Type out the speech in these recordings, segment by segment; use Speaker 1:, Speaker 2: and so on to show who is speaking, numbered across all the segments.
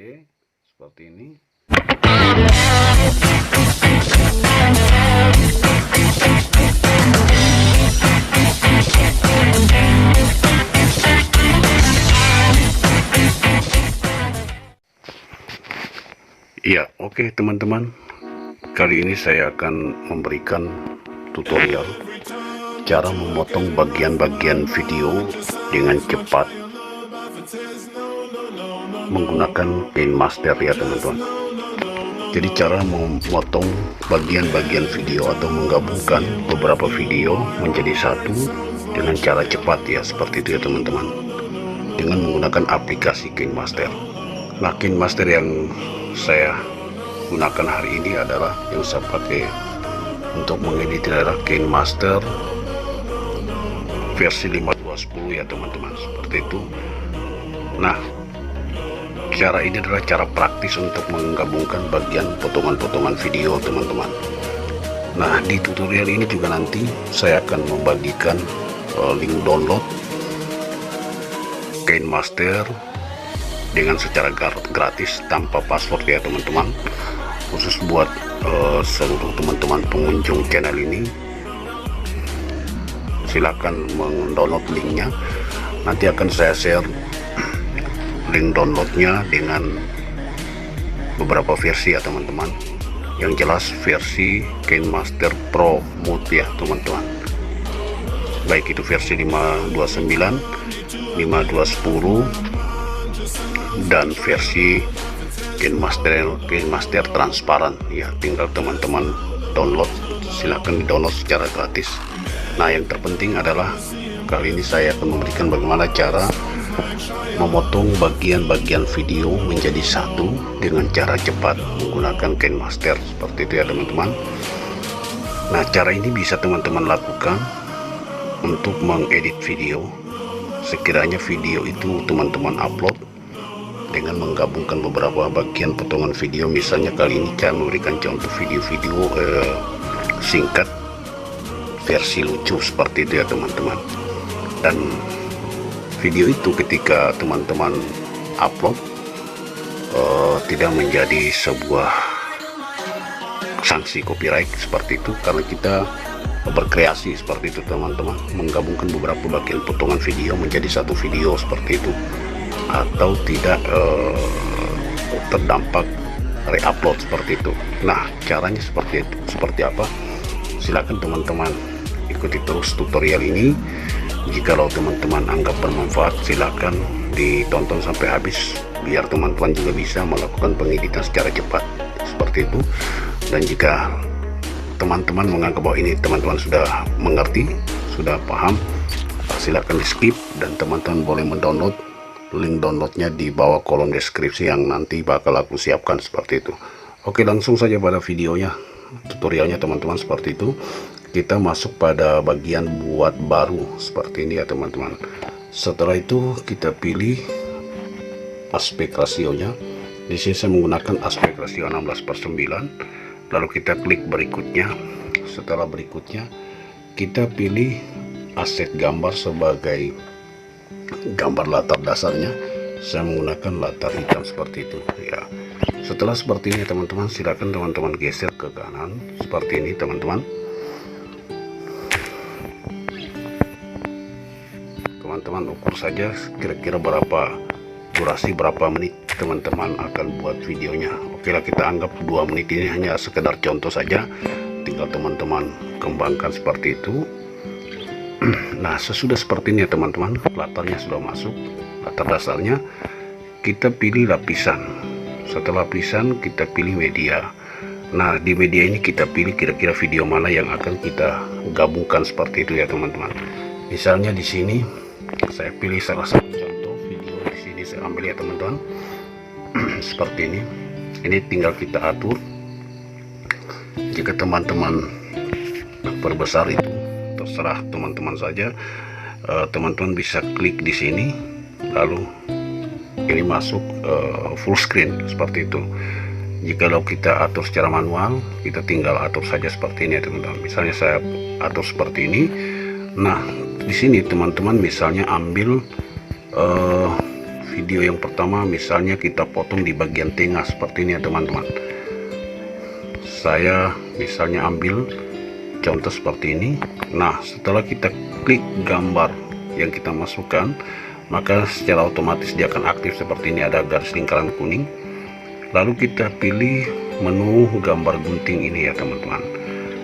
Speaker 1: Oke, seperti ini. Iya, oke teman-teman. Kali ini saya akan memberikan tutorial cara memotong bagian-bagian video dengan cepat menggunakan KineMaster ya teman-teman. Jadi cara memotong bagian-bagian video atau menggabungkan beberapa video menjadi satu dengan cara cepat ya, seperti itu ya teman-teman, dengan menggunakan aplikasi KineMaster. Nah, KineMaster yang saya gunakan hari ini adalah yang saya pakai untuk mengedit adalah KineMaster versi 5210 ya teman-teman, seperti itu. Nah, cara ini adalah cara praktis untuk menggabungkan bagian potongan-potongan video teman-teman. Nah, di tutorial ini juga nanti saya akan membagikan link download KineMaster dengan secara gratis tanpa password ya teman-teman, khusus buat seluruh teman-teman pengunjung channel ini. Silakan mendownload linknya, nanti akan saya share link downloadnya dengan beberapa versi ya teman-teman. Yang jelas versi KineMaster Pro Mode ya teman-teman, baik itu versi 529, 5210 dan versi KineMaster transparan ya. Tinggal teman-teman download, silahkan di download secara gratis. Nah, yang terpenting adalah kali ini saya akan memberikan bagaimana cara memotong bagian-bagian video menjadi satu dengan cara cepat menggunakan KineMaster, seperti itu ya teman-teman. Nah, cara ini bisa teman-teman lakukan untuk mengedit video. Sekiranya video itu teman-teman upload dengan menggabungkan beberapa bagian potongan video, misalnya kali ini saya memberikan contoh video-video singkat versi lucu, seperti itu ya teman-teman. Dan video itu ketika teman-teman upload tidak menjadi sebuah sanksi copyright, seperti itu, karena kita berkreasi seperti itu teman-teman, menggabungkan beberapa bagian potongan video menjadi satu video seperti itu, atau tidak terdampak re-upload seperti itu. Nah, caranya seperti itu. Seperti apa? Silakan teman-teman ikuti terus tutorial ini. Jikalau teman-teman anggap bermanfaat, silakan ditonton sampai habis biar teman-teman juga bisa melakukan pengeditan secara cepat, seperti itu. Dan jika teman-teman menganggap bahwa ini teman-teman sudah mengerti, sudah paham, silakan di skip dan teman-teman boleh mendownload. Link downloadnya di bawah kolom deskripsi yang nanti bakal aku siapkan, seperti itu. Oke, langsung saja pada videonya, tutorialnya teman-teman, seperti itu. Kita masuk pada bagian buat baru seperti ini ya teman-teman. Setelah itu kita pilih aspek rasionya. Di sini saya menggunakan aspek rasio 16/9. Lalu kita klik berikutnya. Setelah berikutnya kita pilih aset gambar sebagai gambar latar dasarnya. Saya menggunakan latar hitam seperti itu ya. Setelah seperti ini teman-teman, silakan teman-teman geser ke kanan seperti ini teman-teman. Teman-teman ukur saja kira-kira berapa durasi, berapa menit teman-teman akan buat videonya. Oke lah, kita anggap 2 menit ini hanya sekedar contoh saja, tinggal teman-teman kembangkan seperti itu. Nah, sesudah seperti ini ya teman-teman, latarnya sudah masuk, latar dasarnya. Kita pilih lapisan. Setelah lapisan kita pilih media. Nah, di media ini kita pilih kira-kira video mana yang akan kita gabungkan, seperti itu ya teman-teman. Misalnya di sini saya pilih salah satu contoh video, di sini saya ambil ya teman-teman. Seperti ini. Ini tinggal kita atur. Jika teman-teman perbesar itu terserah teman-teman saja. Teman-teman bisa klik di sini, lalu ini masuk full screen seperti itu. Jikalau kita atur secara manual, kita tinggal atur saja seperti ini ya teman-teman. Misalnya saya atur seperti ini. Nah, di sini teman-teman misalnya ambil video yang pertama, misalnya kita potong di bagian tengah seperti ini ya teman-teman. Saya misalnya ambil contoh seperti ini. Nah, setelah kita klik gambar yang kita masukkan, maka secara otomatis dia akan aktif seperti ini, ada garis lingkaran kuning. Lalu kita pilih menu gambar gunting ini ya teman-teman.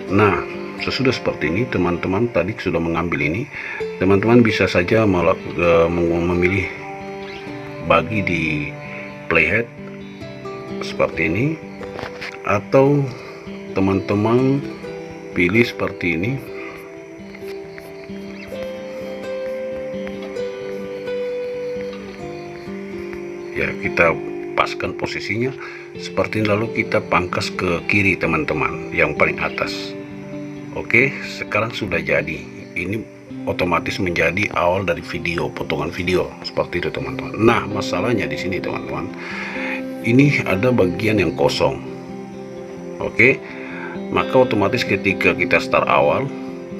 Speaker 1: Nah, sesudah seperti ini, teman-teman tadi sudah mengambil ini, teman-teman bisa saja memilih bagi di playhead seperti ini, atau teman-teman pilih seperti ini. Ya, kita paskan posisinya seperti ini, lalu kita pangkas ke kiri teman-teman, yang paling atas. Oke, sekarang sudah jadi. Ini otomatis menjadi awal dari video, potongan video seperti itu teman-teman. Nah, masalahnya di sini teman-teman, ini ada bagian yang kosong. Oke, maka otomatis ketika kita start awal,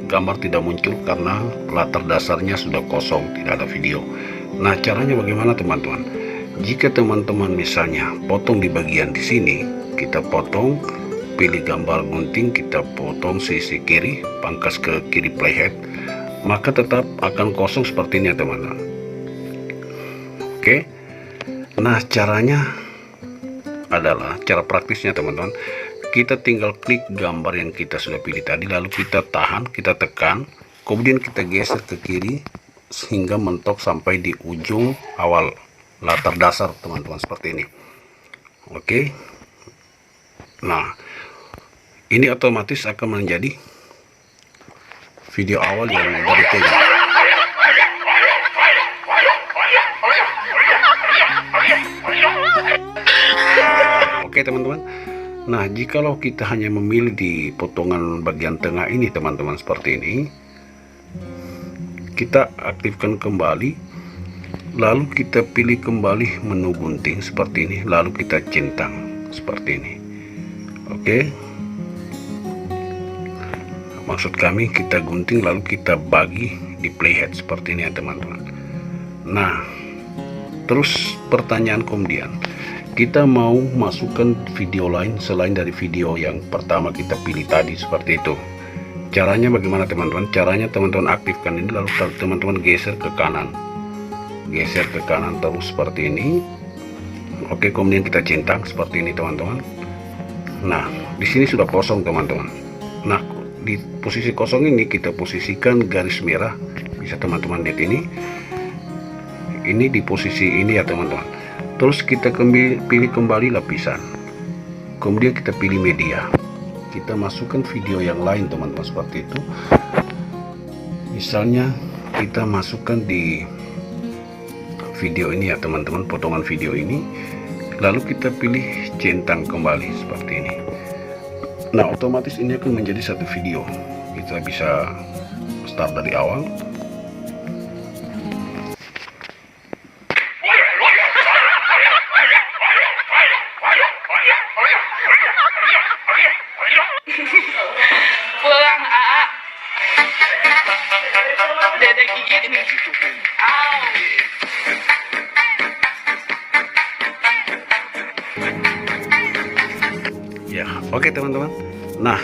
Speaker 1: gambar tidak muncul karena latar dasarnya sudah kosong, tidak ada video. Nah, caranya bagaimana teman-teman? Jika teman-teman misalnya potong di bagian di sini, kita potong, pilih gambar gunting, kita potong sisi kiri, pangkas ke kiri playhead, maka tetap akan kosong seperti ini ya teman-teman. Oke, nah caranya adalah, cara praktisnya teman-teman, kita tinggal klik gambar yang kita sudah pilih tadi, lalu kita tahan, kita tekan, kemudian kita geser ke kiri sehingga mentok sampai di ujung awal latar dasar teman-teman seperti ini. Oke, nah ini otomatis akan menjadi video awal yang dari tega. Oke teman-teman, nah jikalau kita hanya memilih di potongan bagian tengah ini teman-teman seperti ini, kita aktifkan kembali, lalu kita pilih kembali menu gunting seperti ini, lalu kita centang seperti ini. Oke, maksud kami kita gunting lalu kita bagi di playhead seperti ini ya teman-teman. Nah, terus pertanyaan kemudian, kita mau masukkan video lain selain dari video yang pertama kita pilih tadi seperti itu. Caranya bagaimana teman-teman? Caranya teman-teman aktifkan ini, lalu teman-teman geser ke kanan, geser ke kanan terus seperti ini. Oke, kemudian kita centang seperti ini teman-teman. Nah, di sini sudah kosong teman-teman. Nah, di posisi kosong ini kita posisikan garis merah, bisa teman-teman lihat ini di posisi ini ya teman-teman. Terus kita pilih kembali lapisan, kemudian kita pilih media, kita masukkan video yang lain teman-teman seperti itu. Misalnya kita masukkan di video ini ya teman-teman, potongan video ini, lalu kita pilih centang kembali seperti ini. Nah, otomatis ini akan menjadi satu video. Kita bisa start dari awal.
Speaker 2: Pulang AA. Dede gigit nih. Au.
Speaker 1: Ya, oke teman-teman. Nah,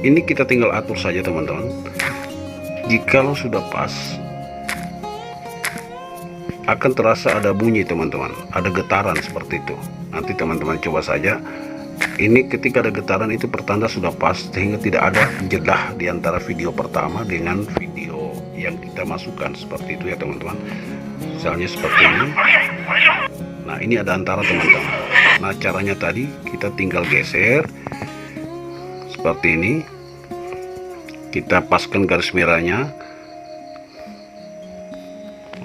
Speaker 1: ini kita tinggal atur saja teman-teman. Jikalau sudah pas, akan terasa ada bunyi teman-teman, ada getaran seperti itu. Nanti teman-teman coba saja. Ini ketika ada getaran itu pertanda sudah pas, sehingga tidak ada jeda di antara video pertama dengan video yang kita masukkan seperti itu ya teman-teman. Misalnya seperti ini. Nah, ini ada antara teman-teman. Nah, caranya tadi kita tinggal geser seperti ini, kita paskan garis merahnya.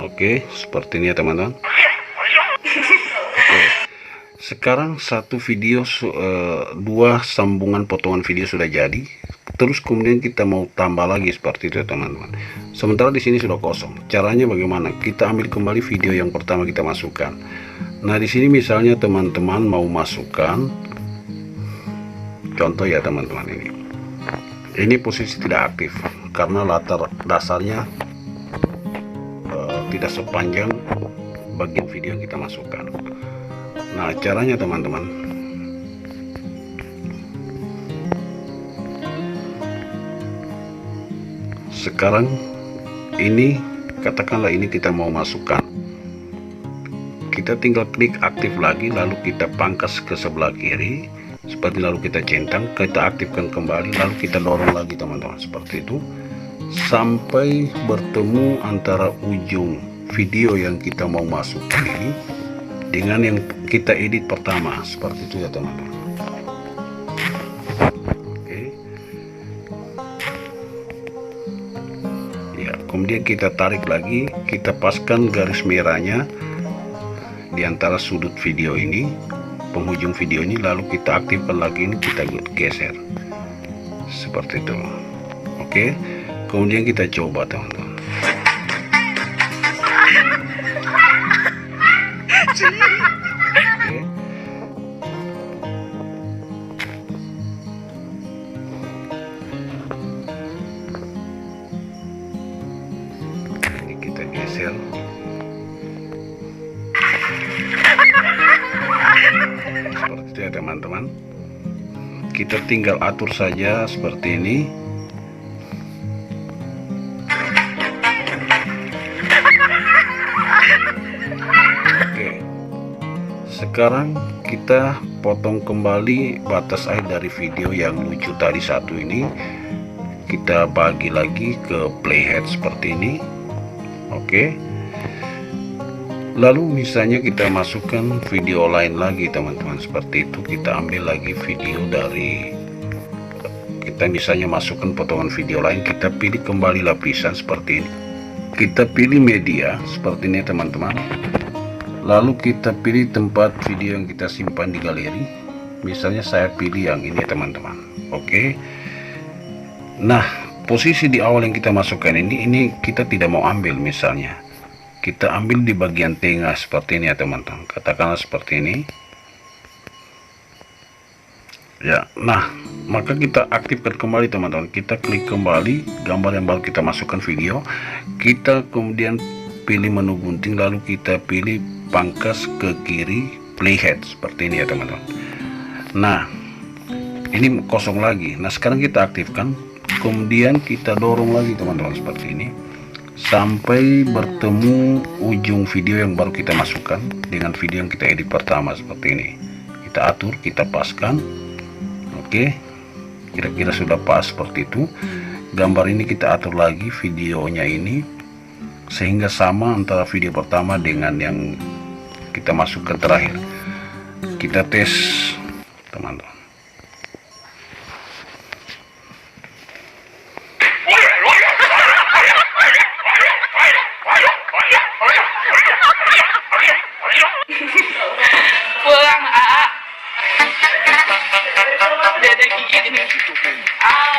Speaker 1: Oke, seperti ini ya teman-teman. Oke, sekarang satu video, dua sambungan potongan video sudah jadi. Terus kemudian kita mau tambah lagi seperti itu ya teman-teman. Sementara di sini sudah kosong. Caranya bagaimana? Kita ambil kembali video yang pertama kita masukkan. Nah, di sini misalnya teman-teman mau masukkan contoh ya teman-teman, ini posisi tidak aktif karena latar dasarnya tidak sepanjang bagian video yang kita masukkan. Nah, caranya teman-teman, sekarang ini katakanlah ini kita mau masukkan, kita tinggal klik aktif lagi, lalu kita pangkas ke sebelah kiri seperti, lalu kita centang, kita aktifkan kembali, lalu kita dorong lagi teman-teman seperti itu sampai bertemu antara ujung video yang kita mau masukkan ini dengan yang kita edit pertama, seperti itu ya teman-teman. Kemudian kita tarik lagi, kita paskan garis merahnya di antara sudut video ini, penghujung video ini, lalu kita aktifkan lagi, ini kita geser seperti itu. Oke, kemudian kita coba teman-teman. Kita geser seperti itu ya teman-teman. Kita tinggal atur saja seperti ini. Oke, sekarang kita potong kembali batas akhir dari video yang lucu tadi satu ini, kita bagi lagi ke playhead seperti ini. Oke, lalu misalnya kita masukkan video lain lagi teman-teman, seperti itu. Kita ambil lagi video dari, kita misalnya masukkan potongan video lain, kita pilih kembali lapisan seperti ini, kita pilih media seperti ini teman-teman, lalu kita pilih tempat video yang kita simpan di galeri. Misalnya saya pilih yang ini teman-teman. Oke, nah posisi di awal yang kita masukkan ini kita tidak mau ambil, misalnya kita ambil di bagian tengah seperti ini ya teman-teman, katakanlah seperti ini ya. Nah, maka kita aktifkan kembali teman-teman, kita klik kembali gambar yang baru kita masukkan video, kita kemudian pilih menu gunting, lalu kita pilih pangkas ke kiri playhead seperti ini ya teman-teman. Nah, ini kosong lagi. Nah, sekarang kita aktifkan, kemudian kita dorong lagi teman-teman seperti ini sampai bertemu ujung video yang baru kita masukkan dengan video yang kita edit pertama seperti ini. Kita atur, kita paskan. Oke, kira-kira sudah pas seperti itu. Gambar ini kita atur lagi videonya ini sehingga sama antara video pertama dengan yang kita masukkan terakhir. Kita tes teman-teman.
Speaker 2: Pulang AA. Dede gigit nih. Au.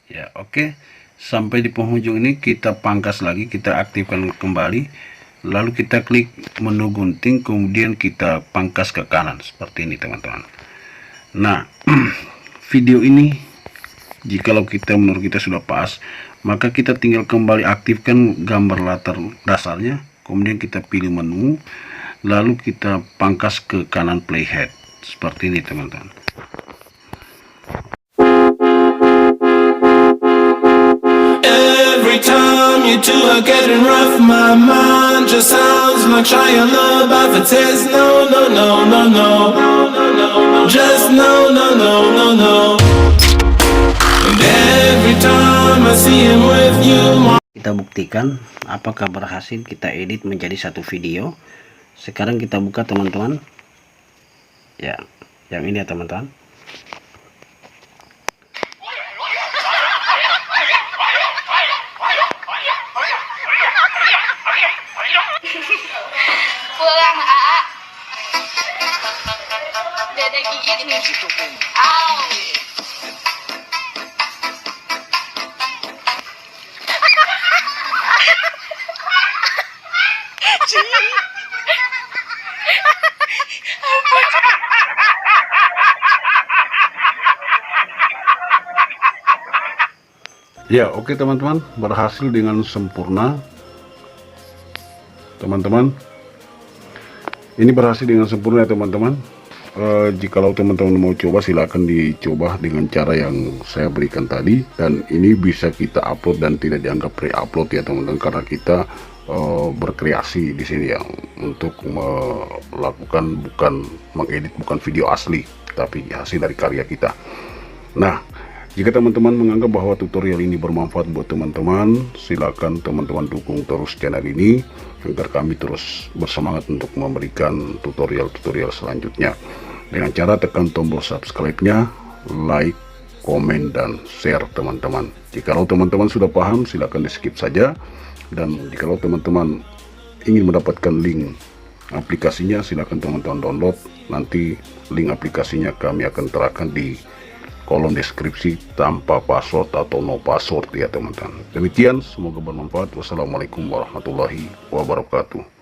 Speaker 1: Ya, oke. Sampai di penghujung ini kita pangkas lagi, kita aktifkan kembali, lalu kita klik menu gunting, kemudian kita pangkas ke kanan seperti ini teman-teman. Nah, video ini jikalau kita menurut kita sudah pas, maka kita tinggal kembali aktifkan gambar latar dasarnya, kemudian kita pilih menu, lalu kita pangkas ke kanan playhead seperti ini teman-teman.
Speaker 3: Every time you two are getting rough, my mind just sounds like Shia LaBeouf. It says no, no, no, no, no, just no, no, no, no, no. And every time I see him with you.
Speaker 4: Kita buktikan apakah berhasil kita edit menjadi satu video. Sekarang kita buka teman-teman. Ya, yang ini ya teman-teman.
Speaker 2: Pulang AA. dede gigit nih. Au.
Speaker 1: Ya, oke teman-teman, berhasil dengan sempurna. Teman-teman, ini berhasil dengan sempurna ya teman-teman. Jikalau teman-teman mau coba, silakan dicoba dengan cara yang saya berikan tadi. Dan ini bisa kita upload dan tidak dianggap pre-upload ya teman-teman, karena kita berkreasi di sini ya, untuk melakukan, bukan mengedit, bukan video asli, tapi hasil dari karya kita. Nah, jika teman-teman menganggap bahwa tutorial ini bermanfaat buat teman-teman, silakan teman-teman dukung terus channel ini agar kami terus bersemangat untuk memberikan tutorial-tutorial selanjutnya. Dengan cara tekan tombol subscribe-nya, like, komen, dan share teman-teman. Jikalau teman-teman sudah paham, silakan di skip saja. Dan jikalau teman-teman ingin mendapatkan link aplikasinya, silakan teman-teman download. Nanti link aplikasinya kami akan terapkan di kolom deskripsi tanpa password atau no password ya teman-teman. Demikian, semoga bermanfaat. Wassalamualaikum warahmatullahi wabarakatuh.